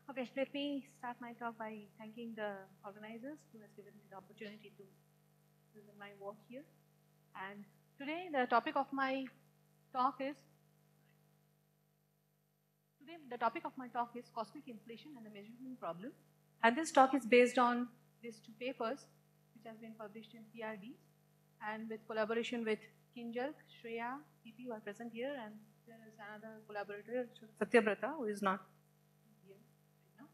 Okay, let me start my talk by thanking the organizers who has given me the opportunity to present my work here. And today the topic of my talk is cosmic inflation and the measurement problem. And this talk is based on these two papers which has been published in PRD and with collaboration with Kinjal, Shreya, PP who are present here, and there is another collaborator, Satyabrata, who is not here right now.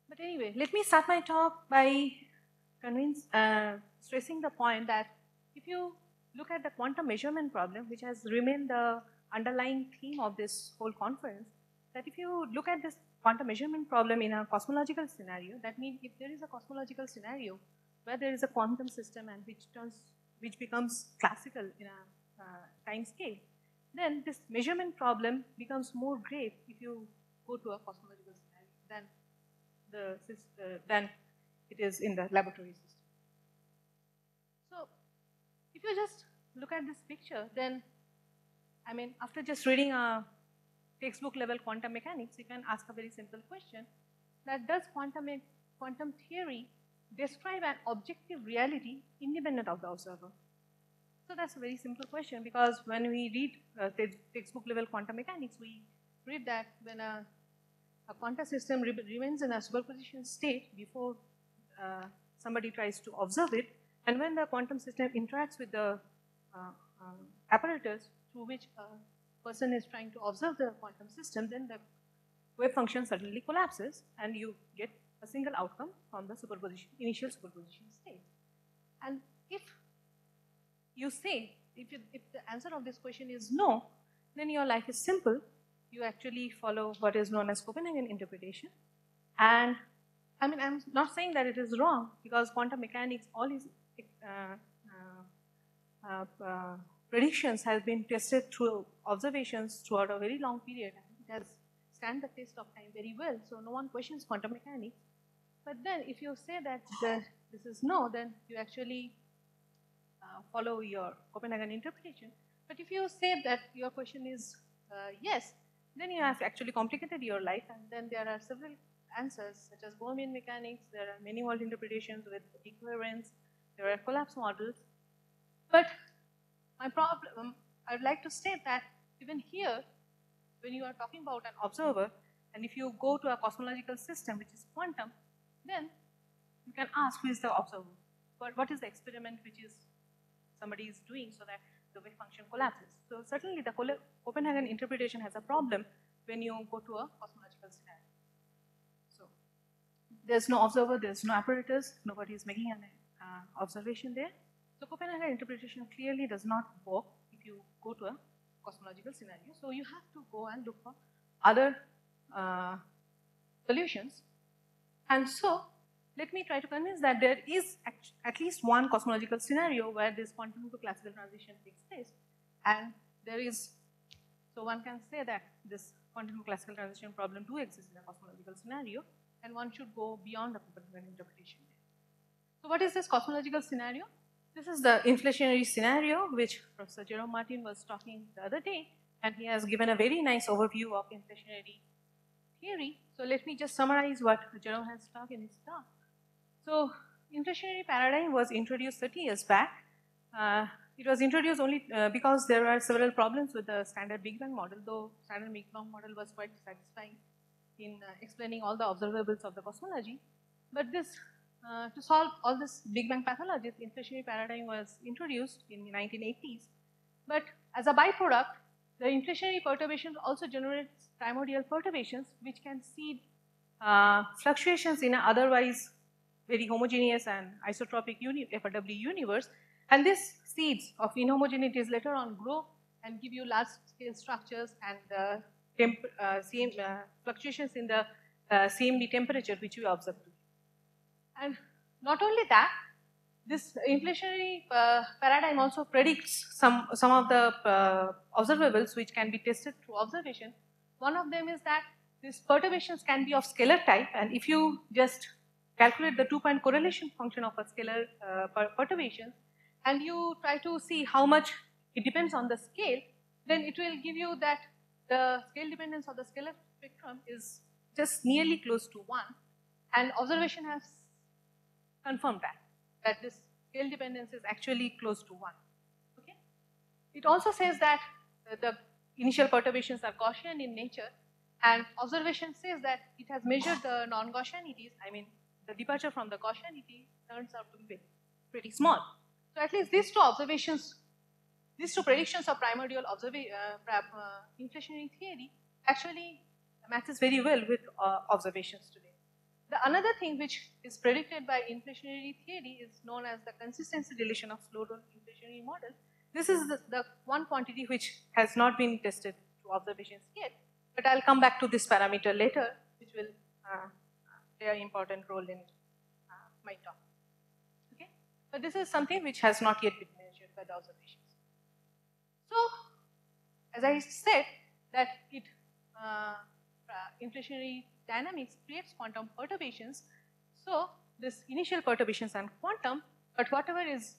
But anyway, let me start my talk by stressing the point that if you look at the quantum measurement problem, which has remained the underlying theme of this whole conference, that if you look at this quantum measurement problem in a cosmological scenario, that means if there is a cosmological scenario where there is a quantum system and which becomes classical in a time scale, then this measurement problem becomes more grave if you go to a cosmological scenario than it is in the laboratory system. So if you just look at this picture, then I mean, after just reading a textbook level quantum mechanics, you can ask a very simple question: that does quantum theory describe an objective reality independent of the observer? So that's a very simple question, because when we read textbook level quantum mechanics, we read that when a quantum system remains in a superposition state before somebody tries to observe it, and when the quantum system interacts with the apparatus through which a person is trying to observe the quantum system, then the wave function suddenly collapses and you get a single outcome from the initial superposition state. And if you say, if the answer of this question is no, then your life is simple. You actually follow what is known as Copenhagen interpretation. And I mean, I'm not saying that it is wrong, because quantum mechanics, all these predictions have been tested through observations throughout a very long period. It has stand the test of time very well, so no one questions quantum mechanics. But then if you say that this is no, then you actually follow your Copenhagen interpretation. But if you say that your question is yes, then you have actually complicated your life, and then there are several answers, such as Bohmian mechanics, there are many world interpretations with equivalence, there are collapse models. But my problem, I would like to state that even here, when you are talking about an observer, and if you go to a cosmological system which is quantum, then you can ask who is the observer. But what is the experiment which is somebody is doing so that the wave function collapses? So certainly the Copenhagen interpretation has a problem when you go to a cosmological scenario. So there's no observer, there's no apparatus, nobody is making an observation there. So Copenhagen interpretation clearly does not work if you go to a cosmological scenario. So you have to go and look for other solutions. And so let me try to convince that there is at least one cosmological scenario where this quantum to classical transition takes place. And there is, so one can say that this quantum to classical transition problem do exist in a cosmological scenario, and one should go beyond the Copenhagen interpretation. So what is this cosmological scenario? This is the inflationary scenario which Professor Jerome Martin was talking the other day, and he has given a very nice overview of inflationary theory. So let me just summarize what Jerome has talked in his talk. So inflationary paradigm was introduced 30 years back. It was introduced only because there were several problems with the standard Big Bang model, though standard Big Bang model was quite satisfying in explaining all the observables of the cosmology. But this, to solve all this Big Bang pathology, the inflationary paradigm was introduced in the 1980s. But as a byproduct, the inflationary perturbation also generates primordial perturbations, which can seed fluctuations in an otherwise very homogeneous and isotropic FRW universe. And these seeds of inhomogeneities later on grow and give you large scale structures and fluctuations in the CMB temperature which we observe. And not only that, this inflationary paradigm also predicts some of the observables which can be tested through observation. One of them is that these perturbations can be of scalar type, and if you just calculate the 2-point correlation function of a scalar perturbation, and you try to see how much it depends on the scale, then it will give you that the scale dependence of the scalar spectrum is just nearly close to 1, and observation has confirmed that this scale dependence is actually close to 1. Okay? It also says that the initial perturbations are Gaussian in nature, and observation says that it has measured the non-Gaussianities. I mean, the departure from the Gaussianity turns out to be pretty small. So at least these two observations, these two predictions of primordial inflationary theory actually matches very well with observations today. The another thing which is predicted by inflationary theory is known as the consistency relation of slowed-down inflationary model. This is the one quantity which has not been tested to observations yet, but I'll come back to this parameter later, which will play an important role in my talk. Okay, but this is something which has not yet been measured by the observations. So, as I said, that inflationary dynamics creates quantum perturbations. So, this initial perturbations and quantum, but whatever is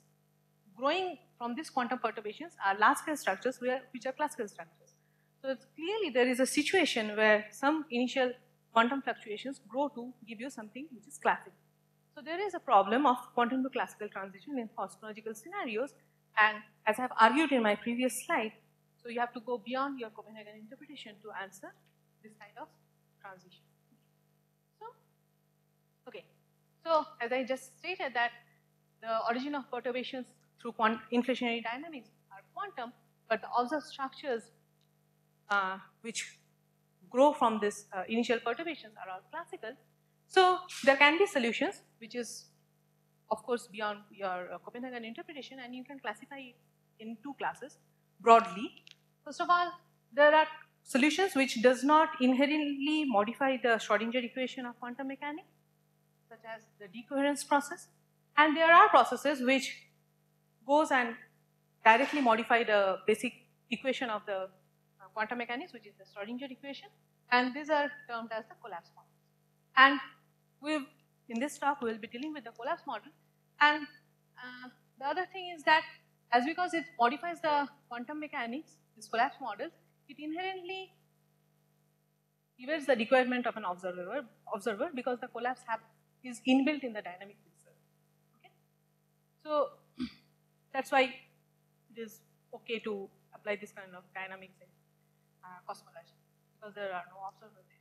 growing from these quantum perturbations are large-scale structures which are classical structures. So, it's clearly there is a situation where some initial quantum fluctuations grow to give you something which is classical. So, there is a problem of quantum to classical transition in cosmological scenarios, and as I have argued in my previous slide, so you have to go beyond your Copenhagen interpretation to answer this kind of transition. So, okay. So, as I just stated that the origin of perturbations through inflationary dynamics are quantum, but the observed structures which grow from this initial perturbations are all classical. So, there can be solutions which is of course beyond your Copenhagen interpretation, and you can classify it in two classes broadly. First of all, there are solutions which does not inherently modify the Schrodinger equation of quantum mechanics, such as the decoherence process, and there are processes which goes and directly modify the basic equation of the quantum mechanics, which is the Schrodinger equation, and these are termed as the collapse models. And in this talk, we will be dealing with the collapse model. And the other thing is that because it modifies the quantum mechanics, this collapse model, it inherently evades the requirement of an observer because the collapse is inbuilt in the dynamics itself. Okay? So that's why it is okay to apply this kind of dynamics in cosmology, because there are no observers there.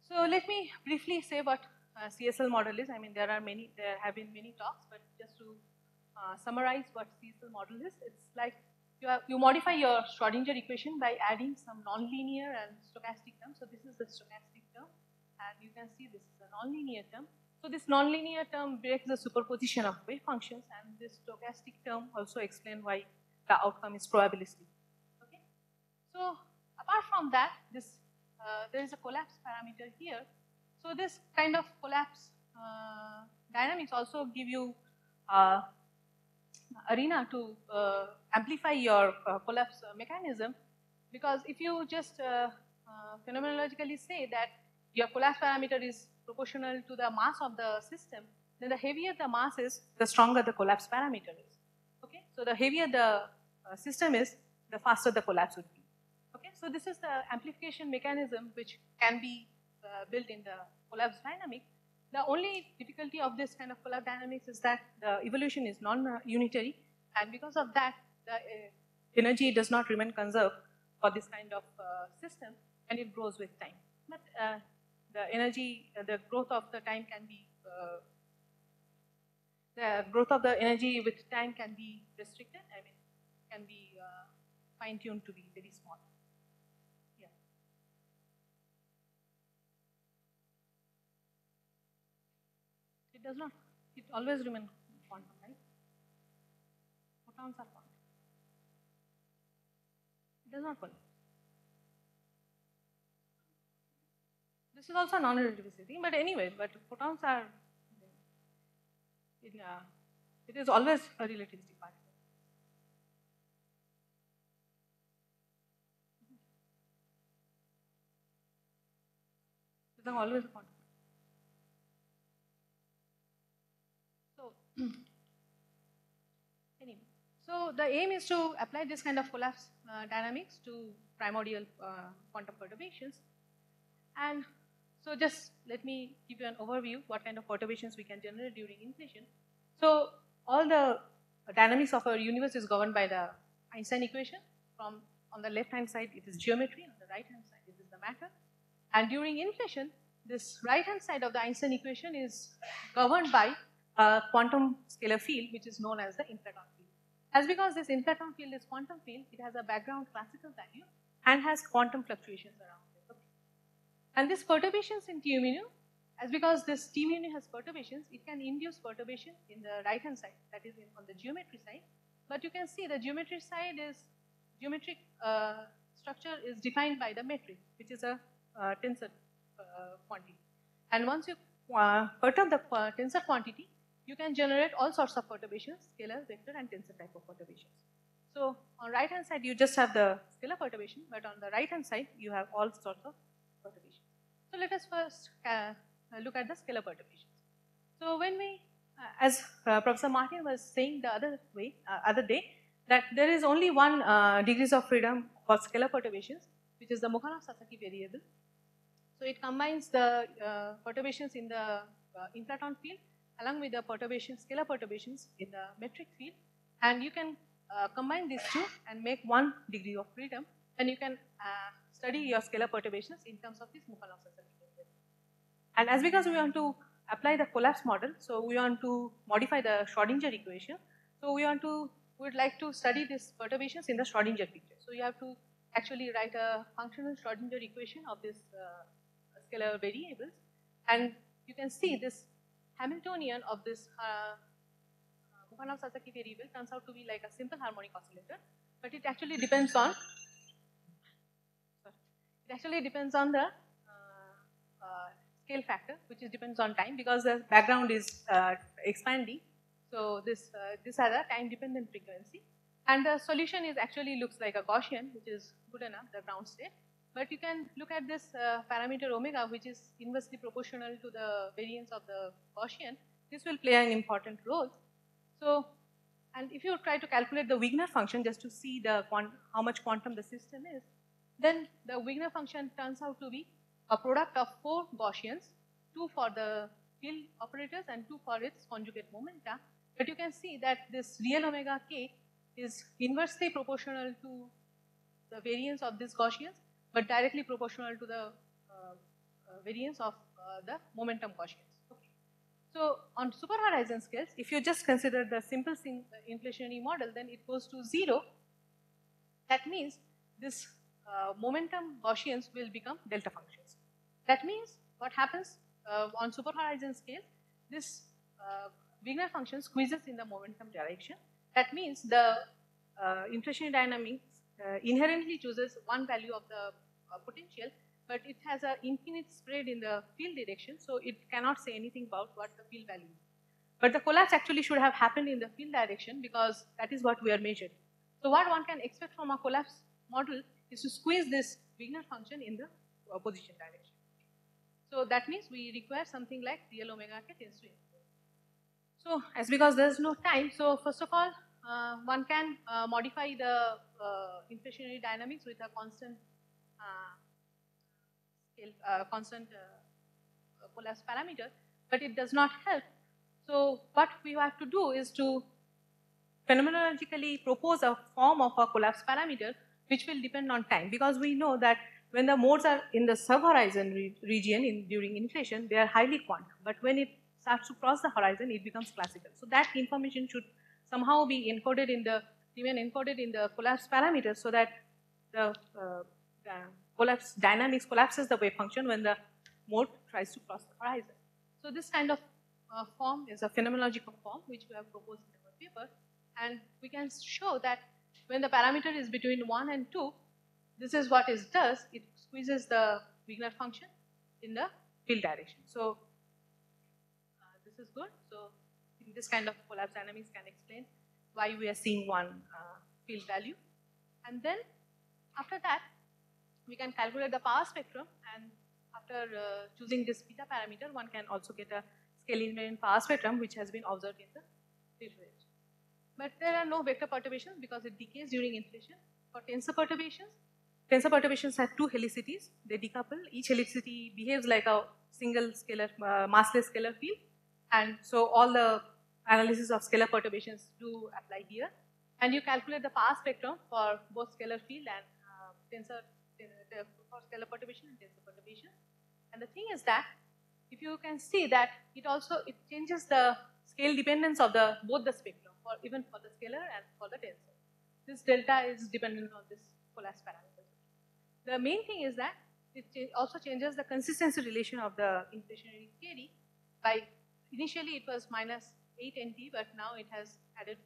So let me briefly say what CSL model is. I mean, there have been many talks, but just to summarize what CSL model is, it's like you modify your Schrodinger equation by adding some nonlinear and stochastic terms. So this is the stochastic term, and you can see this is a nonlinear term. So this nonlinear term breaks the superposition of wave functions, and this stochastic term also explains why the outcome is probabilistic. Okay. So apart from that, there is a collapse parameter here. So this kind of collapse dynamics also give you arena to amplify your collapse mechanism, because if you just phenomenologically say that your collapse parameter is proportional to the mass of the system, then the heavier the mass is, the stronger the collapse parameter is. Okay, so the heavier the system is, the faster the collapse would be. Okay, so this is the amplification mechanism which can be built in the collapse dynamic. The only difficulty of this kind of collapse dynamics is that the evolution is non-unitary, and because of that, the energy does not remain conserved for this kind of system, and it grows with time. But the energy, the growth of the time can be, the growth of the energy with time can be restricted. I mean, can be fine-tuned to be very small. Yeah. It does not. It always remains quantum, right? Photons are quantum. It does not collapse. This is also non-relativity, but anyway, but photons are, it is always a relativistic particle. It is always a quantum. So, anyway, so the aim is to apply this kind of collapse dynamics to primordial quantum perturbations. And so just let me give you an overview what kind of perturbations we can generate during inflation. So all the dynamics of our universe is governed by the Einstein equation. From on the left hand side it is geometry, on the right hand side it is the matter. And during inflation, this right hand side of the Einstein equation is governed by a quantum scalar field which is known as the inflaton field. As because this inflaton field is quantum field, it has a background classical value and has quantum fluctuations around it. Okay. And these perturbations in T mu, as because this T mu has perturbations, it can induce perturbation in the right hand side, that is on the geometry side. But you can see the geometry side is, geometric structure is defined by the metric, which is a tensor quantity. And once you perturb the tensor quantity, you can generate all sorts of perturbations, scalar, vector, and tensor type of perturbations. So on right hand side, you just have the scalar perturbation, but on the right hand side, you have all sorts of perturbations. So let us first look at the scalar perturbations. So when we, as Professor Martin was saying the other day, that there is only one degrees of freedom for scalar perturbations, which is the Mukhanov-Sasaki variable. So it combines the perturbations in the inflaton field along with the perturbations, scalar perturbations in the metric field, and you can combine these two and make 1 degree of freedom, and you can study your scalar perturbations in terms of this Mukhanov-Sasaki variable. And as because we want to apply the collapse model, so we want to modify the Schrodinger equation. So we would like to study these perturbations in the Schrodinger picture. So you have to actually write a functional Schrodinger equation of this scalar variables, and you can see this Hamiltonian of this Mukhanov-Sasaki variable turns out to be like a simple harmonic oscillator, but it actually depends on the scale factor, which depends on time, because the background is expanding. So this has a time dependent frequency, and the solution is actually looks like a Gaussian, which is good enough, the ground state. But you can look at this parameter omega, which is inversely proportional to the variance of the Gaussian. This will play an important role. So, and if you try to calculate the Wigner function just to see the how much quantum the system is, then the Wigner function turns out to be a product of 4 Gaussians, 2 for the field operators and 2 for its conjugate momenta. But you can see that this real omega k is inversely proportional to the variance of these Gaussians, but directly proportional to the variance of the momentum Gaussians. Okay. So on super horizon scales, if you just consider the simple inflationary model, then it goes to 0. That means this momentum Gaussians will become delta functions. That means what happens on super horizon scale, this Wigner function squeezes in the momentum direction. That means the inflationary dynamics inherently chooses one value of the potential, but it has an infinite spread in the field direction, so it cannot say anything about what the field value is. But the collapse actually should have happened in the field direction, because that is what we are measuring. So what one can expect from a collapse model is to squeeze this Wigner function in the opposition direction. So that means we require something like real omega k tends to infinity. So as because there is no time, so first of all, one can modify the inflationary dynamics with a constant collapse parameter, but it does not help. So what we have to do is to phenomenologically propose a form of a collapse parameter which will depend on time, because we know that when the modes are in the sub-horizon region during inflation, they are highly quantum, but when it starts to cross the horizon, it becomes classical. So that information should somehow be encoded in the collapse parameter, so that the collapse dynamics collapses the wave function when the mode tries to cross the horizon. So this kind of form is a phenomenological form which we have proposed in our paper, and we can show that when the parameter is between 1 and 2, this is what it does. It squeezes the Wigner function in the field direction. So this is good. So this kind of collapse dynamics can explain why we are seeing one field value. And then after that, we can calculate the power spectrum, and after choosing this beta parameter, one can also get a scale invariant power spectrum which has been observed in the field range. But there are no vector perturbations because it decays during inflation. For tensor perturbations, tensor perturbations have two helicities. They decouple. Each helicity behaves like a single scalar, massless scalar field. And so all the analysis of scalar perturbations do apply here. And you calculate the power spectrum for both scalar field and tensor for scalar perturbation and tensor perturbation. And the thing is that if you can see that it changes the scale dependence of both the spectrum, even for the scalar and for the tensor. This delta is dependent on this collapse parameter. The main thing is that it also changes the consistency relation of the inflationary KD. By initially it was minus 8 NT, but now it has added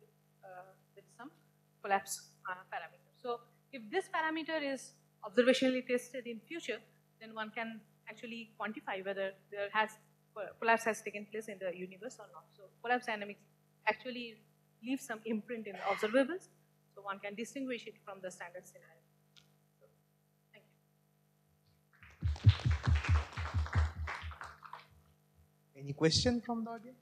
with some collapse parameter. So if this parameter is observationally tested in future, then one can actually quantify whether collapse has taken place in the universe or not. So collapse dynamics actually leaves some imprint in the observables, so one can distinguish it from the standard scenario. So, thank you. Any question from the audience?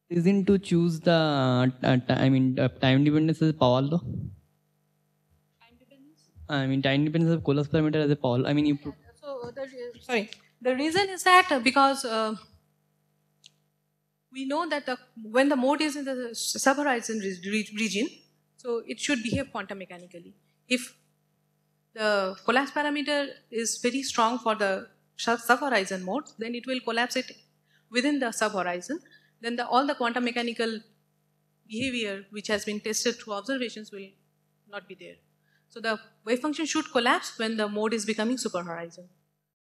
Isn't to choose the time dependence as a Paul though? Time dependence? Time dependence of collapse parameter as a Paul. The reason is that because we know that when the mode is in the subhorizon region, so it should behave quantum mechanically. If the collapse parameter is very strong for the subhorizon mode, then it will collapse it within the subhorizon. Then all the quantum mechanical behavior which has been tested through observations will not be there. So the wave function should collapse when the mode is becoming superhorizon.